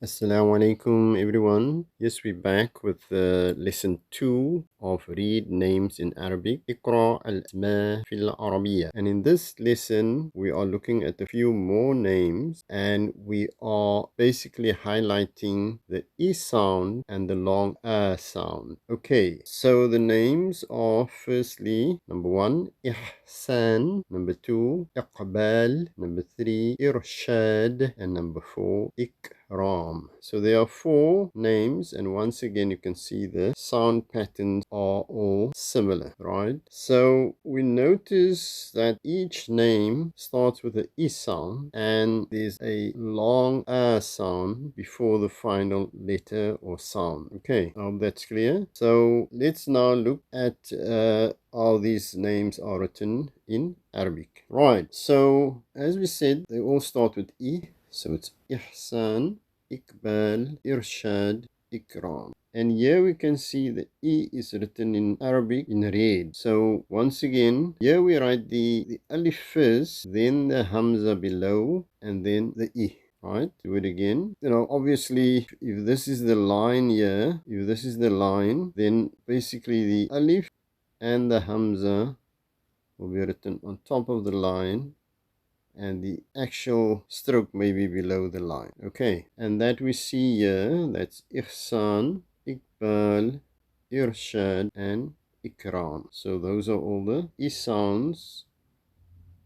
Assalamu alaikum everyone. Yes, we're back with lesson 2 of Read Names in Arabic. Iqra al-Asma fil Arabiya. And in this lesson, we are looking at a few more names and we are basically highlighting the E sound and the long A sound. Okay, so the names are firstly, number 1, Ihsaan, number 2, Iqbaal, number 3, Irshaad, and number 4, Ikraam. So there are 4 names, and once again you can see the sound patterns are all similar, right? So we notice that each name starts with an E sound and there's a long A sound before the final letter or sound. Okay, I hope that's clear. So let's now look at how these names are written in Arabic. Right, so as we said, they all start with E. So it's Ihsaan, Iqbaal, Irshaad, Ikraam. And here we can see the E is written in Arabic in red. So once again, here we write the alif first, then the hamza below, and then the E. Right, do it again. Obviously, if this is the line here, if this is the line, then basically the alif and the hamza will be written on top of the line and the actual stroke may be below the line. Okay, and that we see here, that's Ihsaan, Iqbaal, Irshaad, and Ikraam. So those are all the E sounds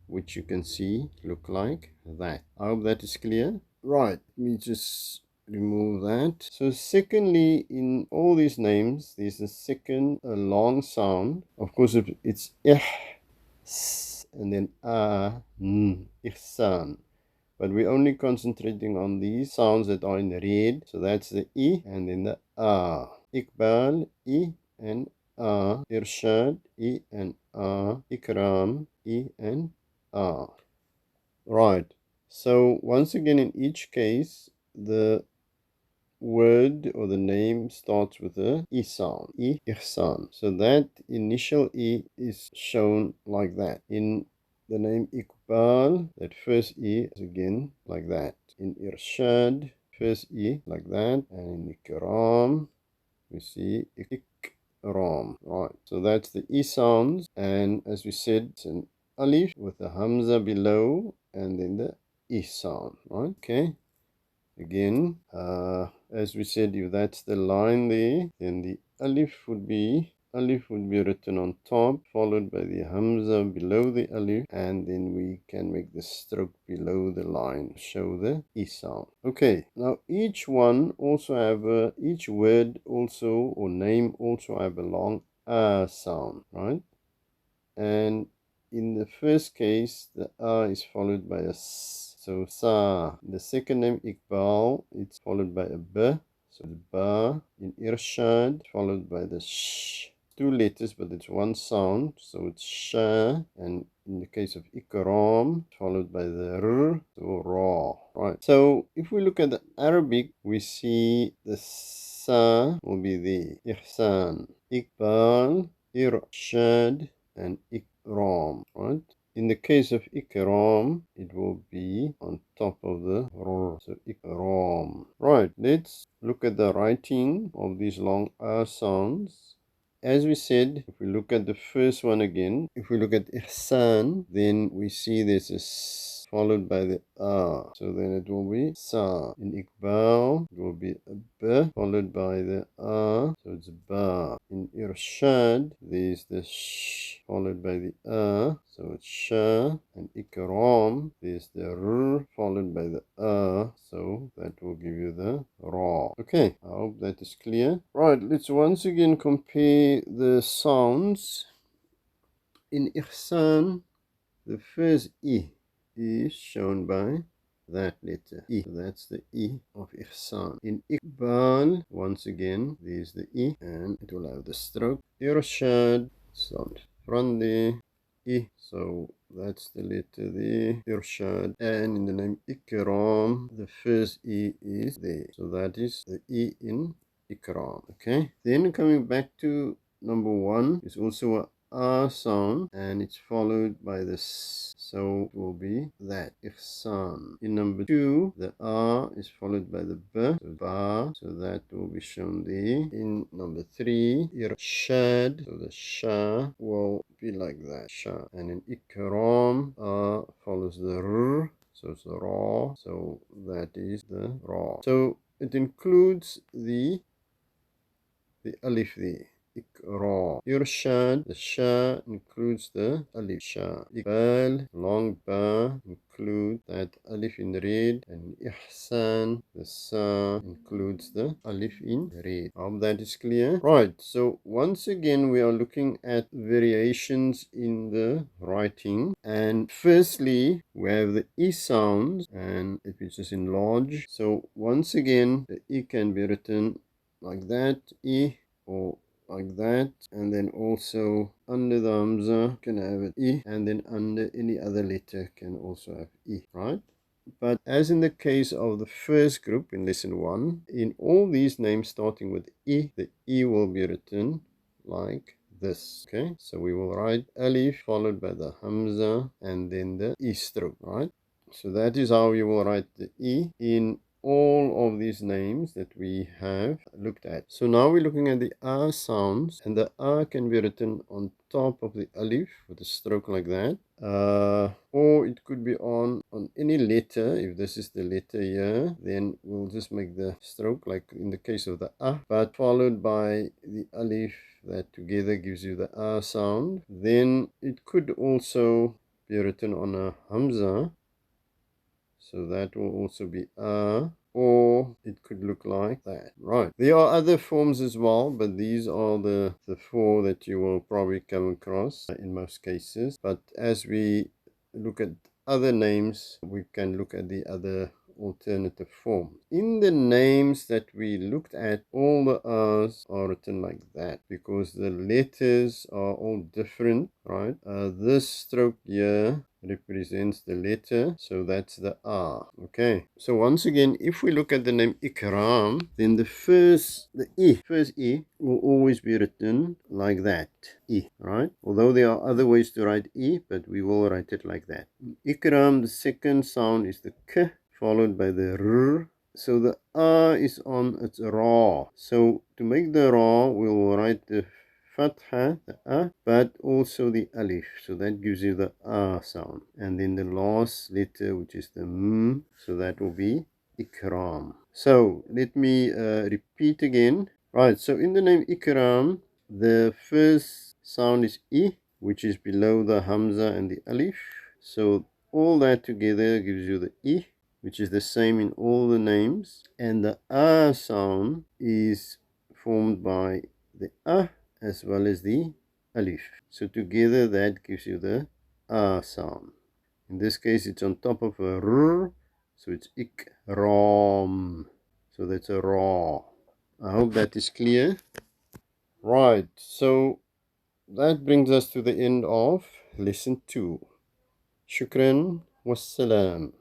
which you can see look like that. I hope that is clear. Right, let me just remove that. So secondly, in all these names, there's a second long sound. Of course, it's and then Ihsaan. But we're only concentrating on these sounds that are in red. So that's the E and then the A. Iqbal, E and A. Irshaad, E and A. Ikraam, E and A. Right. So once again, in each case, the word or the name starts with a E sound. Ihsaan. So that initial E is shown like that. In the name Iqbaal, that first E is again like that. In Irshaad, first E like that. And in Ikraam, we see Ikraam. Right. So that's the E sounds. And as we said, it's an alif with the hamza below and then the E sound. Right. Okay. Again, as we said, if that's the line there, then the alif would be written on top, followed by the hamza below the alif, and then we can make the stroke below the line, show the E sound. Okay, now each word also, or name also have a long A sound, right? And in the first case, the A is followed by a S. So Sa. The second name Iqbaal, it's followed by a B. So it's Ba. In Irshaad, followed by the Sh. 2 letters, but it's one sound. So it's Sha. And in the case of Ikraam, followed by the R. So Ra. Right. So if we look at the Arabic, we see the Sa will be the Ihsaan, Iqbaal, Irshaad, and Ikraam, right? In the case of Ikraam, it will be on top of the R, so Ikraam. Right, let's look at the writing of these long R sounds. As we said, if we look at the first one again, if we look at Ihsaan, then we see there's a S followed by the A. So then it will be Sa. In Iqbaal, it will be a B followed by the A. So it's Ba. In Irshaad, there's the Sh followed by the A. So it's Sha. And Ikraam, there's the R followed by the A. So that will give you the Ra. Okay, I hope that is clear. Right, let's once again compare the sounds. In Ihsaan, the first E is shown by that letter E. So that's the E of Ihsaan. In Iqbaal, once again, there's the E and it will have the stroke. Irshaad, sound front there, E. So that's the letter there, Irshaad. And in the name Ikraam, the first E is there. So that is the E in Ikraam. Okay. Then coming back to number 1 is also a sound and it's followed by the S. So it will be that, Ihsaan. In number 2, the is followed by the B, so ba, so that will be shown there. In number 3, Irshaad, so the Sha will be like that, Sha. And in Ikraam, follows the R, so it's the Ra, so that is the Ra. So it includes the alif there. Iqra. Irshaad, the Sha includes the alif. Sha. Iqbaal, long ba, include that alif in red. And Ihsaan, the Sa, includes the alif in red. I hope that is clear. Right, so once again we are looking at variations in the writing. And firstly, we have the I sounds, and if it's just enlarge. So once again, the I can be written like that, I, or like that, and then also under the hamza can have it I, and then under any other letter can also have I, right? But as in the case of the first group in lesson 1, in all these names starting with I, the I will be written like this. Okay, so we will write alif followed by the hamza and then the I stroke, right? So that is how you will write the I in all of these names that we have looked at. So now we're looking at the A sounds, and the A can be written on top of the alif with a stroke like that, or it could be on any letter. If this is the letter here, then we'll just make the stroke like in the case of the A, but followed by the alif that together gives you the A sound. Then it could also be written on a hamza, so that will also be a, or it could look like that. Right. There are other forms as well, but these are the 4 that you will probably come across in most cases. But as we look at other names, we can look at the other alternative form. In the names that we looked at, all the R's are written like that because the letters are all different, right? This stroke here represents the letter, so that's the R. Okay, so once again, if we look at the name Ikraam, then the first I will always be written like that, I, right? Although there are other ways to write I, but we will write it like that. Ikraam, the second sound is the K, followed by the R. So the A is on its Ra. So to make the Ra, we will write the Fatha, the A, but also the Alif. So that gives you the A sound. And then the last letter, which is the M, so that will be Ikraam. So let me repeat again. Right, so in the name Ikraam, the first sound is I, which is below the Hamza and the Alif. So all that together gives you the I, which is the same in all the names. And the A sound is formed by the A as well as the Alif. So together that gives you the A sound. In this case, it's on top of a R, so it's Ikraam. So that's a Ra. I hope that is clear. Right, so that brings us to the end of lesson 2. Shukran wassalam.